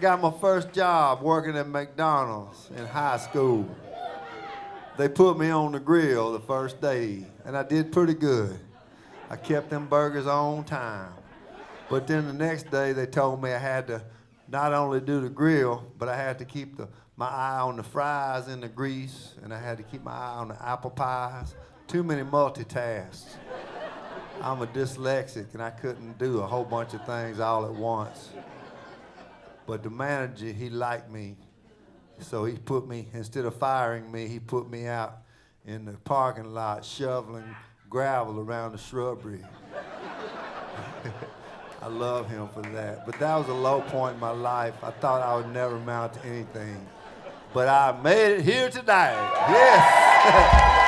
got my first job working at McDonald's in high school. They put me on the grill the first day, and I did pretty good. I kept them burgers on time. But then the next day, they told me I had to not only do the grill, but I had to keep my eye on the fries and the grease, and I had to keep my eye on the apple pies. Too many multitasks. I'm a dyslexic, and I couldn't do a whole bunch of things all at once. But the manager, he liked me. So he put me, instead of firing me, he put me out in the parking lot shoveling gravel around the shrubbery. I love him for that. But that was a low point in my life. I thought I would never amount to anything. But I made it here tonight. Yes.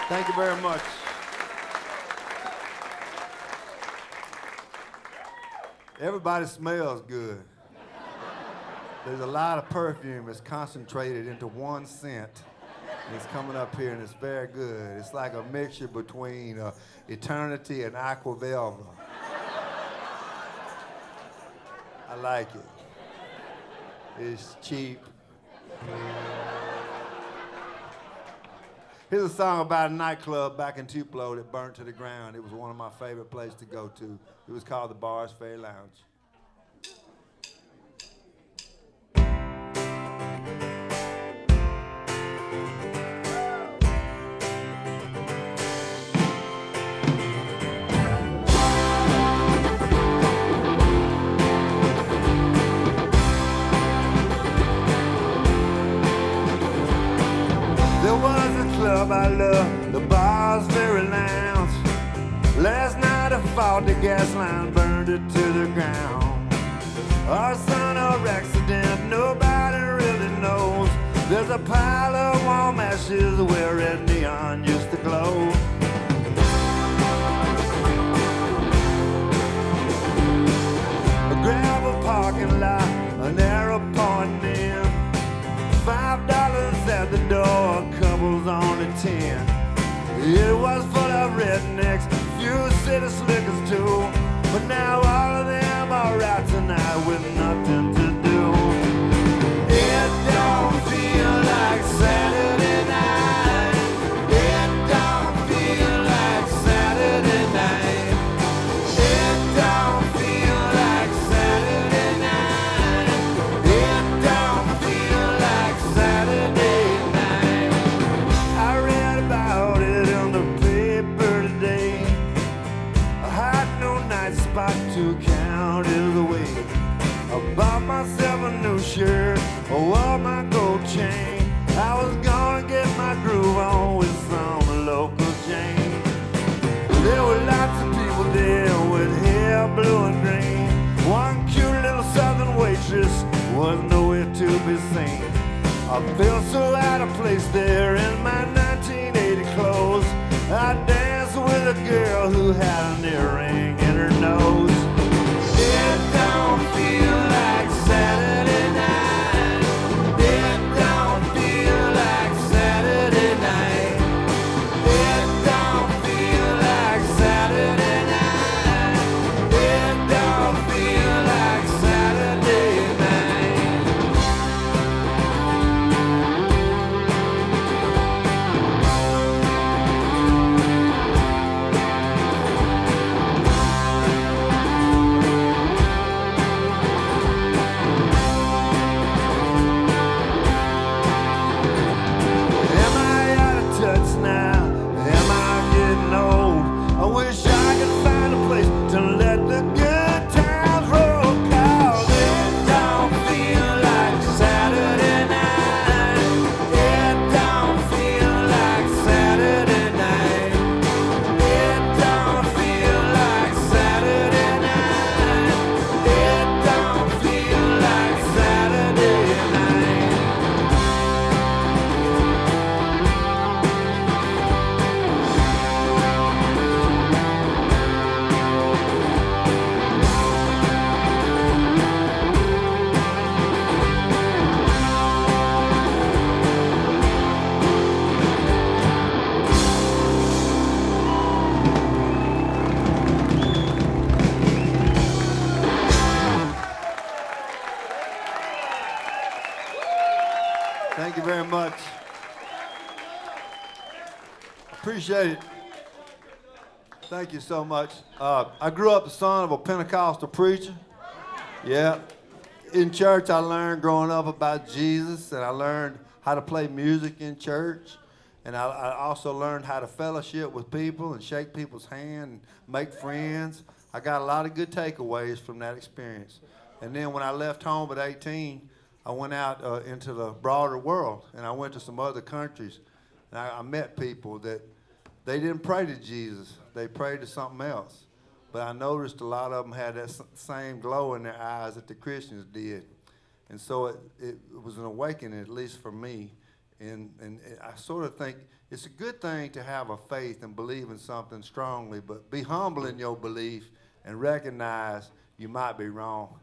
Thank you very much. Everybody smells good. There's a lot of perfume that's concentrated into one scent. And it's coming up here, and it's very good. It's like a mixture between Eternity and Aqua Velva. I like it. It's cheap. Here's a song about a nightclub back in Tupelo that burnt to the ground. It was one of my favorite places to go to. It was called the Bars Ferry Lounge. There was a club I loved, the Bars Ferry Lounge. Last night I fought the gas line, burned it to the ground. Arson or accident, nobody really knows. There's a pile of warm ashes where red neon used to glow. A gravel parking lot, an arrow pointing in. $5 at the door, couples on the 10. It was full of rednecks, few city slickers too. But now all of them are out tonight with nothing to do. It don't feel like Saturday night. It don't feel like Saturday night. It don't feel like Saturday night. It don't feel like Saturday night. I read about it in the paper today. A hot noon night spot 2 counties away. I bought myself a new shirt, I wore my gold chain. I was gonna get my groove on with some local chain. There were lots of people there with hair blue and green. One cute little southern waitress was nowhere to be seen. I felt so out of place there in my 1980 clothes. I danced with a girl who had an earring in her nose. It don't feel like Saturday night. It don't feel like Saturday night. It don't feel like Saturday night. It don't feel like Saturday night. Am I out of touch now? Am I getting old? I wish I could find a place to let the good times roll. 'Cause it don't feel like Saturday night. It don't feel like Saturday night. It don't feel like Saturday night. It don't feel like Saturday night. Thank you very much. Appreciate it. Thank you so much. I grew up the son of a Pentecostal preacher. Yeah. In church, I learned growing up about Jesus, and I learned how to play music in church. And I also learned how to fellowship with people and shake people's hand and make friends. I got a lot of good takeaways from that experience. And then when I left home at 18, I went out into the broader world, and I went to some other countries. And I met people that they didn't pray to Jesus. They prayed to something else. But I noticed a lot of them had that same glow in their eyes that the Christians did. And so it was an awakening, at least for me. And I sort of think it's a good thing to have a faith and believe in something strongly, but be humble in your belief and recognize you might be wrong.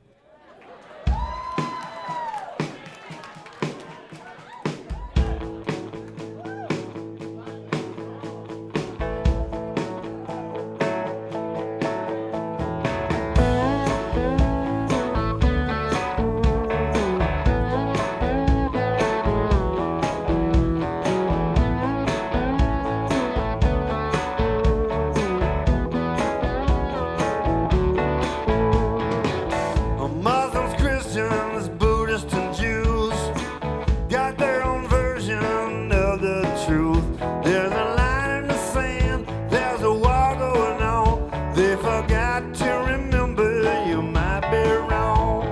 forgot to remember, you might be wrong.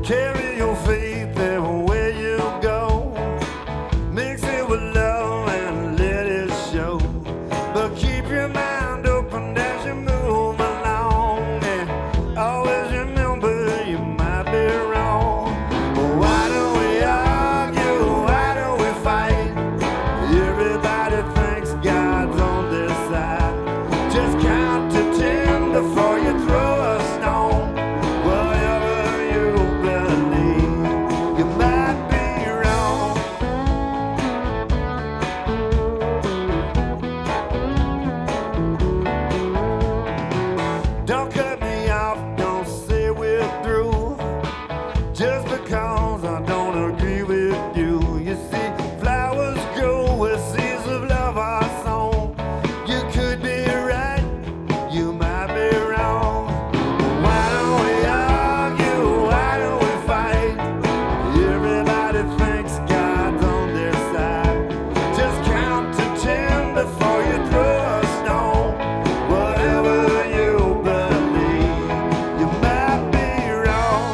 Carry your faith everywhere you go. Mix it with love and let it show. But keep your mind open as you move along. And always remember, you might be wrong. Why don't we argue? Why don't we fight? Everybody thinks God's on their side. Just count to 10 before you throw a stone. Whatever you believe, you might be wrong. Don't cut me off, don't say we're through. Just because I don't agree with you. You see, flowers grow where seeds of love are sown. You could be right, you might be wrong. Why don't we argue? Why don't we fight? Everybody thinks God's on their side. Just count to 10 before you throw a stone. Whatever you believe, you might be wrong.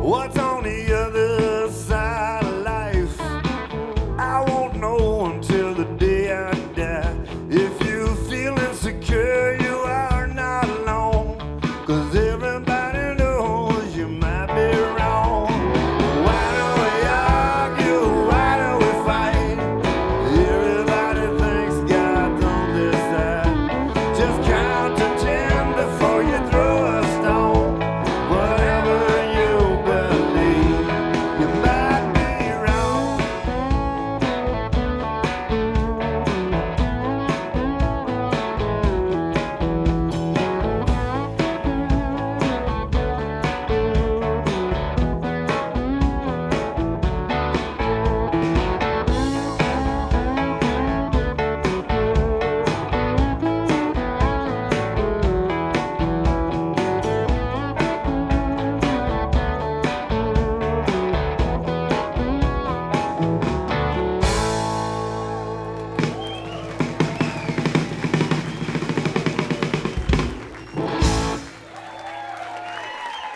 What's on the other side of life? I won't know until the day I die. If you feel insecure, you are not alone. 'Cause everybody knows you might be wrong. Why don't we argue? Why don't we fight? Everybody thinks God's on their side. Just count to 10 before you throw a stone. Whatever you believe, you might be wrong.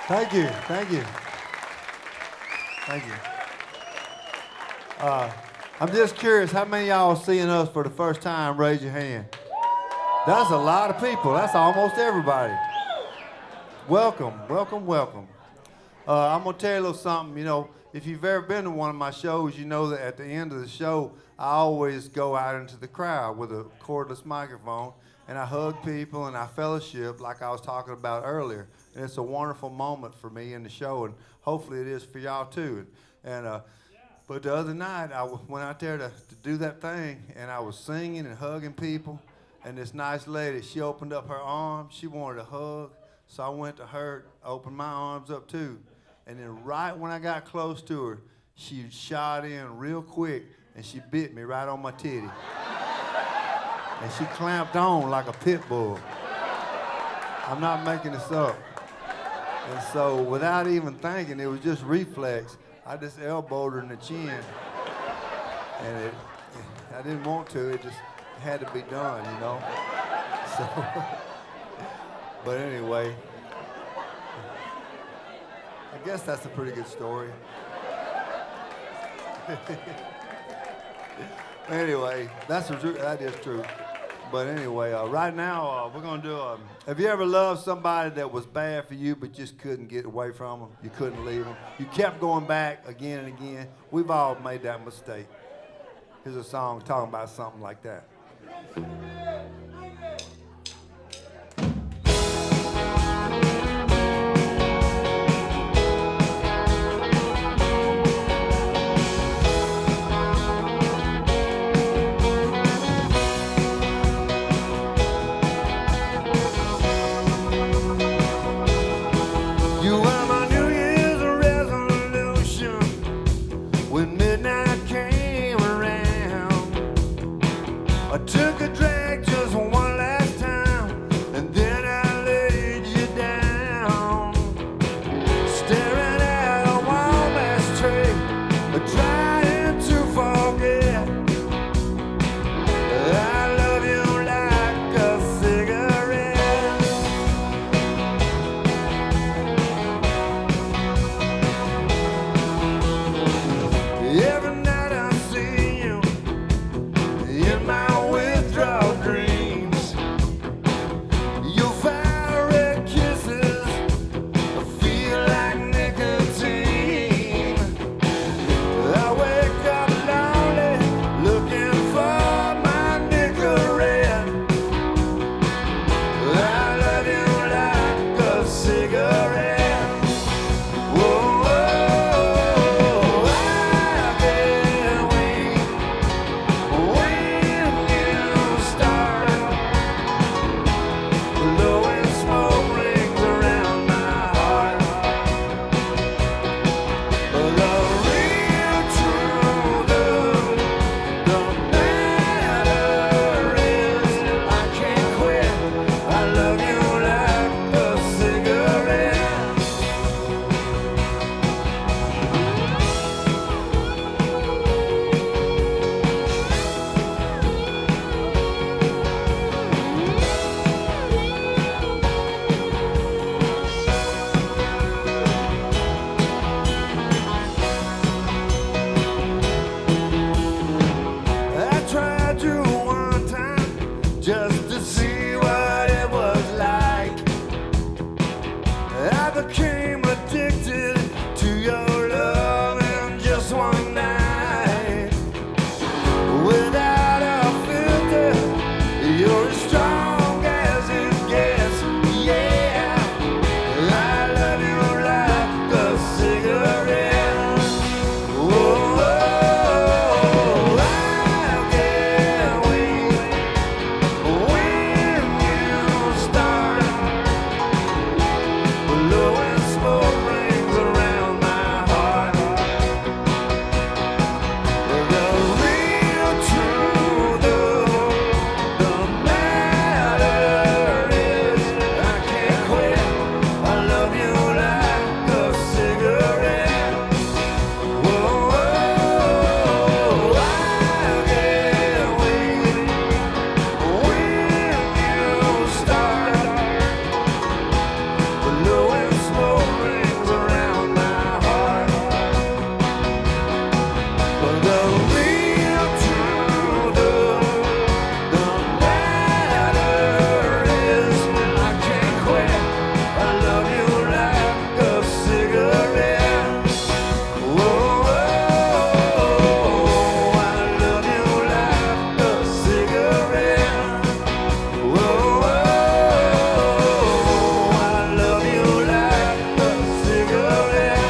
Thank you, thank you, thank you. I'm just curious, how many of y'all seeing us for the first time? Raise your hand. That's a lot of people. That's almost everybody. Welcome, welcome, welcome. I'm gonna tell you a little something. You know, if you've ever been to one of my shows, you know that at the end of the show, I always go out into the crowd with a cordless microphone, and I hug people and I fellowship like I was talking about earlier. And it's a wonderful moment for me in the show, and hopefully it is for y'all too. But the other night, I went out there to do that thing, and I was singing and hugging people, and this nice lady, she opened up her arms. She wanted a hug, so I went to her, opened my arms up too. And then right when I got close to her, she shot in real quick, and she bit me right on my titty. And she clamped on like a pit bull. I'm not making this up. And so without even thinking, it was just reflex, I just elbowed her in the chin. And I didn't want to, it just had to be done, you know? So, but anyway, I guess that's a pretty good story. Anyway, that is true. But anyway, right now we're gonna do. Have you ever loved somebody that was bad for you, but just couldn't get away from them? You couldn't leave them. You kept going back again and again. We've all made that mistake. Here's a song talking about something like that. When midnight came around, I took a drag just one last time, and then I laid you down, staring at a warm ashtray, trying to forget. I love you like a cigarette. Every night I see you in my withdrawal dreams. Your fire red kisses feel like nicotine. I wake up lonely, looking for my Nicorette. I love you like a cigarette. Whoa, I can't wait when you start blowing smoke rings around my heart. The real truth of the matter is I can't quit. I love you like a cigarette. I tried you one time just to see what it was like. I became addicted to your love in just one night. Without a filter, you're as strong as it gets. Yeah, I love you like a cigarette. Whoa, I can't wait when you start blowing smoke rings around my heart. The real truth of the matter is I can't quit. I love you like a cigarette. Whoa, I can't wait when you start blowing smoke rings around my heart. But the real truth of the matter is I can't quit. I love you like a cigarette. Whoa, I love you like a cigarette. Whoa, I love you like a cigarette.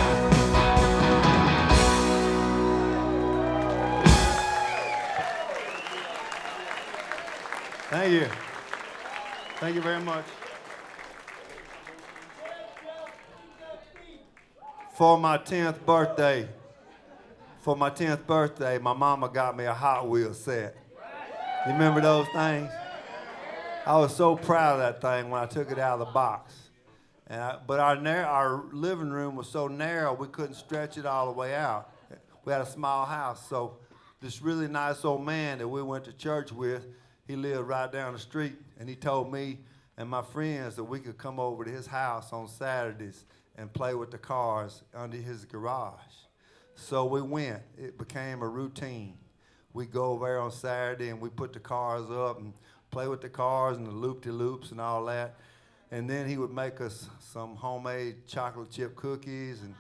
Thank you. Thank you very much. For my 10th birthday, my mama got me a Hot Wheels set. You remember those things? I was so proud of that thing when I took it out of the box. But our living room was so narrow we couldn't stretch it all the way out. We had a small house, so this really nice old man that we went to church with, he lived right down the street, and he told me and my friends that we could come over to his house on Saturdays and play with the cars under his garage. So we went. It became a routine. We go over there on Saturday and we put the cars up and play with the cars and the loop-de-loops and all that. And then he would make us some homemade chocolate chip cookies, and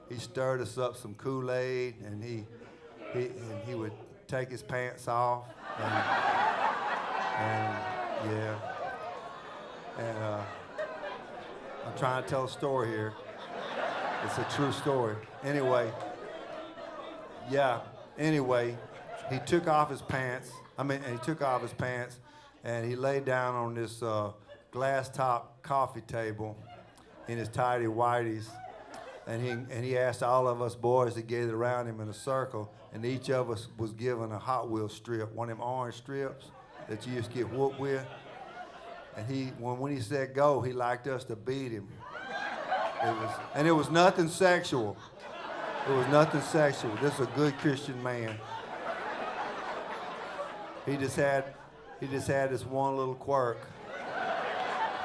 he stirred us up some Kool-Aid, and he would take his pants off, and I'm trying to tell a story here. It's a true story. Anyway, he took off his pants. And he laid down on this glass top coffee table in his tidy whities, and he asked all of us boys to get around him in a circle, and each of us was given a Hot Wheels strip, one of them orange strips that you used to get whooped with. And when he said go, he liked us to beat him. It was nothing sexual. It was nothing sexual. This is a good Christian man. He just had this one little quirk.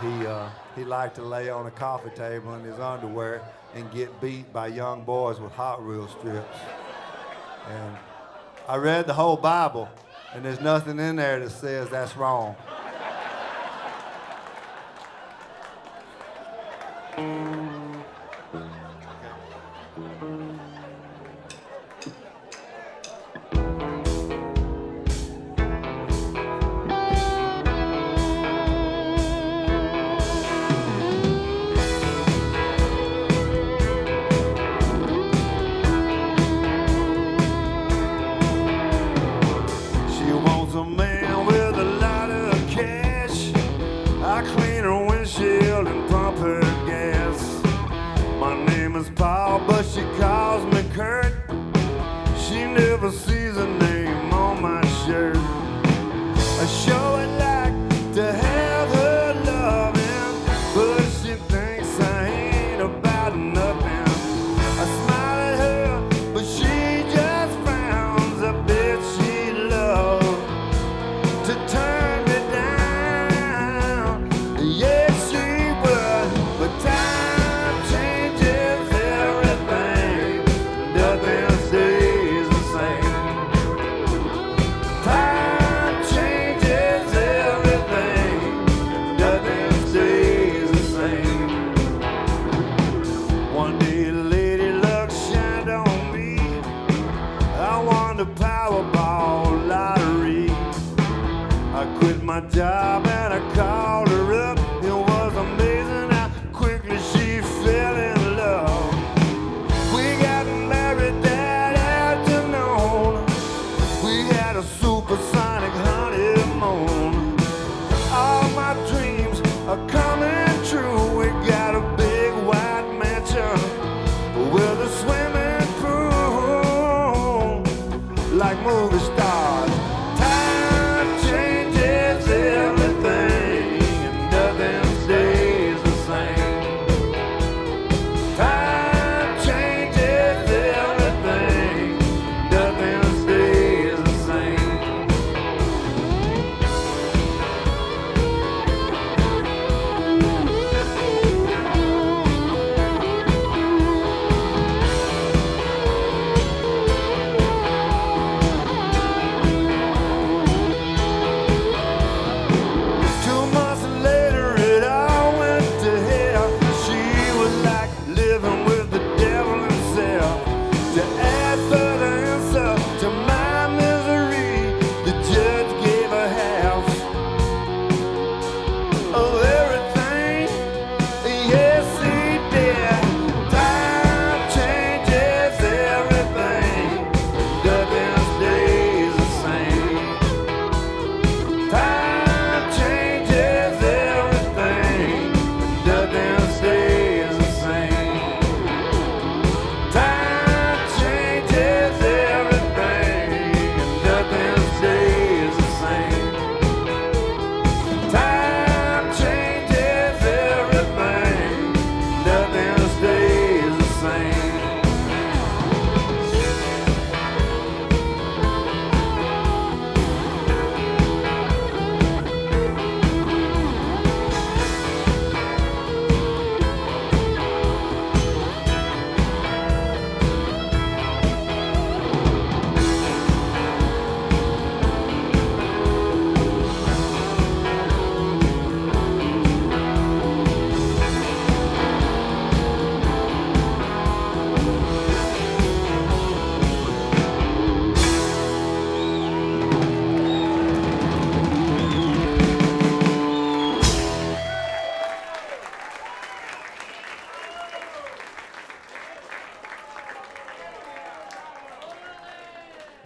He liked to lay on a coffee table in his underwear and get beat by young boys with Hot Wheel strips. And I read the whole Bible, and there's nothing in there that says that's wrong.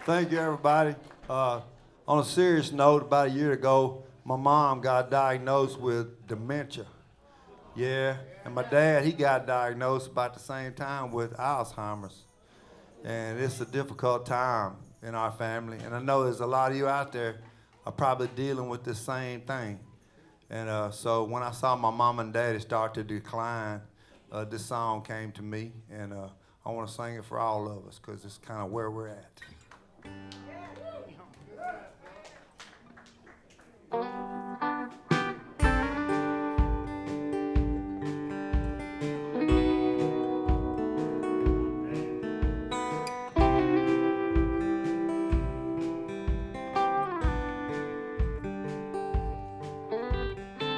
Thank you, everybody. On a serious note, about a year ago, my mom got diagnosed with dementia. Yeah, and my dad, he got diagnosed about the same time with Alzheimer's. And it's a difficult time in our family. And I know there's a lot of you out there are probably dealing with the same thing. And so when I saw my mom and daddy start to decline, this song came to me, and I want to sing it for all of us because it's kind of where we're at.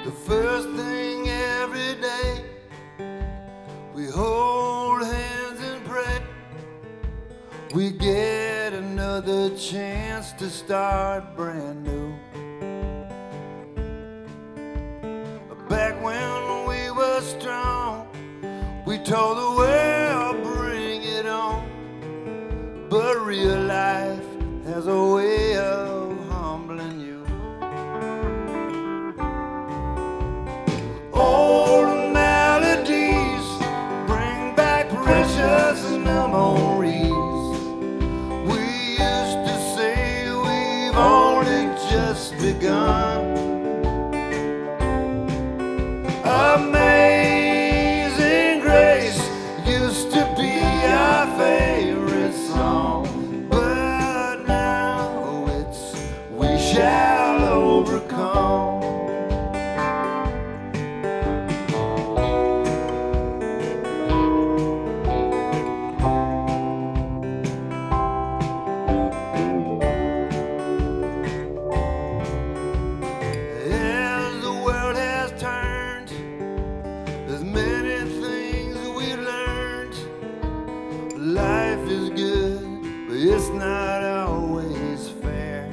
The first thing every day, we hold hands and pray. We get another chance to start brand new. Back when we were strong, we told the world, bring it on. But real life has a way of humbling you. Old melodies bring back precious memories. We used to say we've only just begun. Amazing Grace used to be our favorite song, but now it's We Shall Overcome. Life is good, but it's not always fair.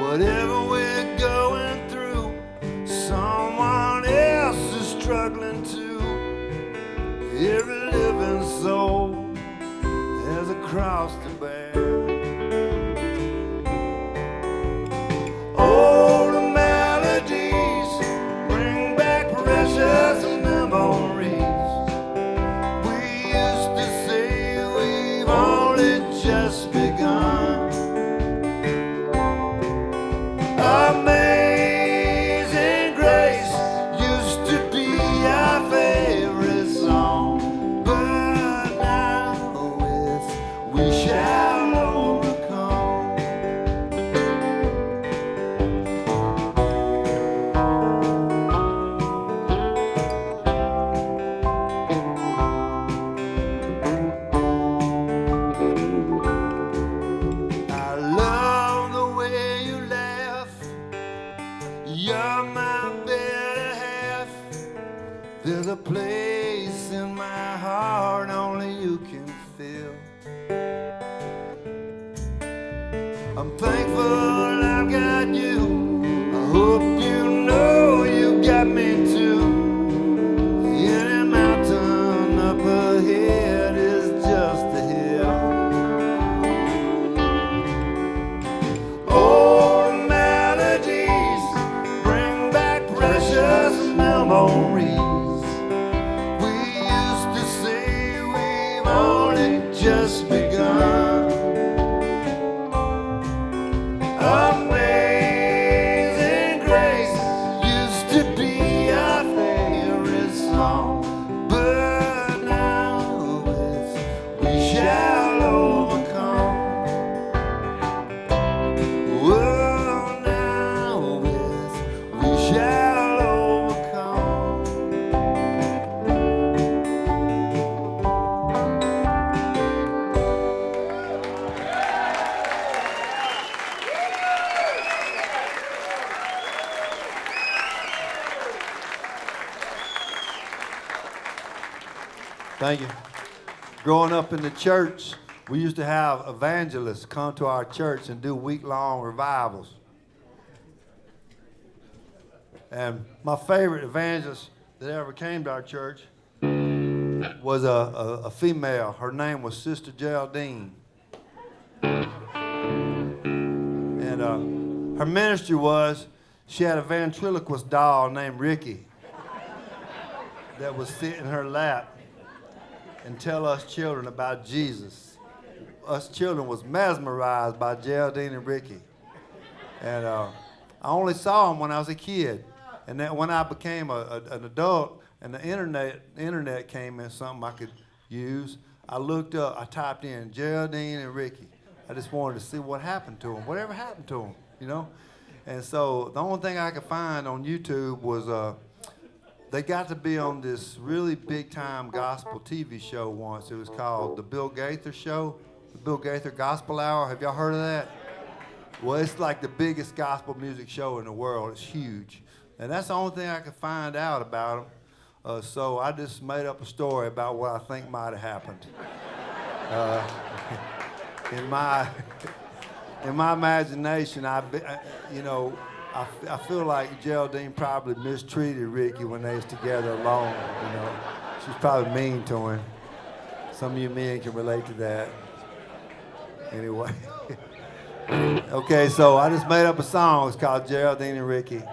Whatever we're going through, someone else is struggling too. Every living soul has a cross to bear. Old melodies bring back precious memories. Just begun. Amazing Grace used to be our favorite song, but now it's We Shall Overcome. You're my better half. There's a place in my heart only you can fill. I'm thankful I've got you. I hope you know you got me too. Any mountain up ahead is just a hill. Old melodies precious memories. We used to say we've only just begun. Amazing Grace used to be our favorite song, but now it's We Shall Overcome. Well, now it's We Shall. Thank you. Growing up in the church, we used to have evangelists come to our church and do week-long revivals. And my favorite evangelist that ever came to our church was a female. Her name was Sister Geraldine. And her ministry was, she had a ventriloquist doll named Ricky that would sit in her lap and tell us children about Jesus. us children was mesmerized by Geraldine and Ricky. And I only saw them when I was a kid. And then when I became an adult and the internet came in, something I could use, I looked up, I typed in Geraldine and Ricky. I just wanted to see what happened to them, whatever happened to them, you know? And so the only thing I could find on YouTube was they got to be on this really big-time gospel TV show once. It was called The Bill Gaither Show, The Bill Gaither Gospel Hour. Have y'all heard of that? Well, it's like the biggest gospel music show in the world. It's huge. And that's the only thing I could find out about them. So I just made up a story about what I think might have happened. In my imagination, I feel like Geraldine probably mistreated Ricky when they was together alone, you know. She's probably mean to him. Some of you men can relate to that. Anyway. Okay, so I just made up a song. It's called Geraldine and Ricky.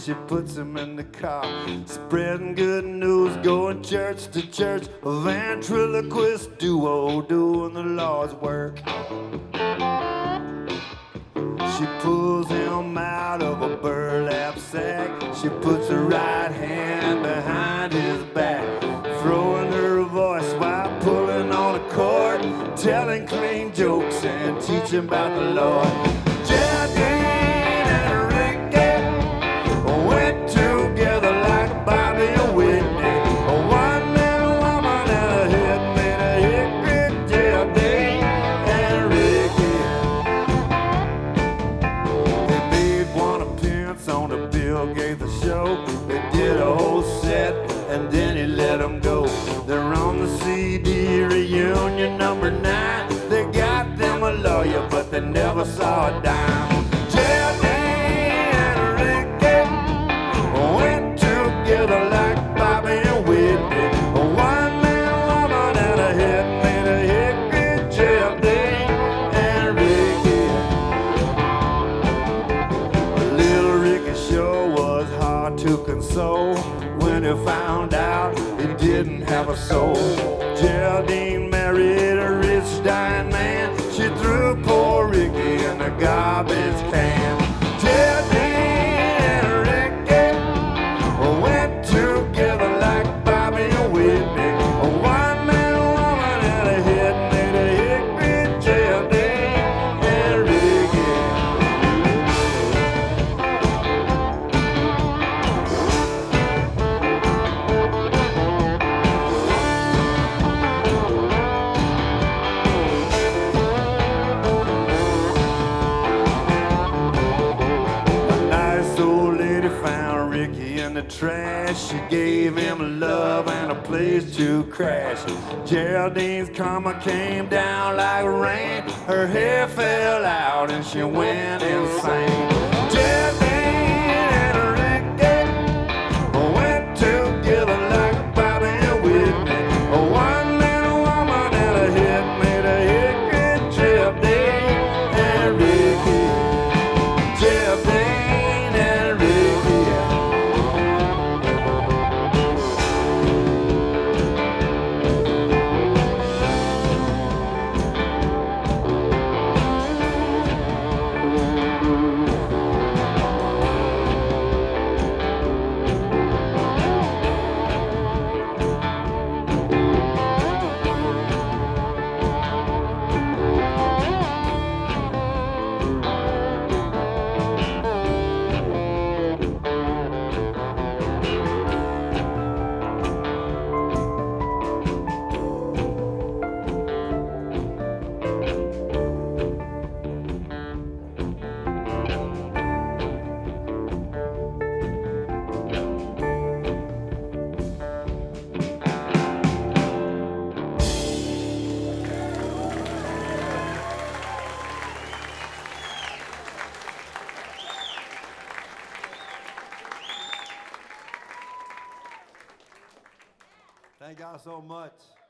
She puts him in the car, spreading good news, going church to church, a ventriloquist duo doing the Lord's work. She pulls him out of a burlap sack, she puts her right hand behind his back, throwing her voice while pulling on a cord, telling clean jokes and teaching about the Lord. But they never saw a dime. Geraldine and Ricky went together like Bobby and Whitney. A one-man woman and a head made a hickory. Geraldine and Ricky. Little Ricky sure was hard to console when he found out he didn't have a soul. Geraldine married a rich dying man. She threw poor Ricky in the garbage can. Geraldine and Ricky went together like Bobby and Whitney. A one-man woman and a head made a hickory. Geraldine and Ricky. Trash, she gave him love and a place to crash. Geraldine's karma came down like rain. Her hair fell out and she went insane. Geraldine and Ricky went together like Bobby and Whitney. A one-man woman and a head made a hickory. Geraldine and Ricky. Geraldine and Ricky. Thank y'all so much.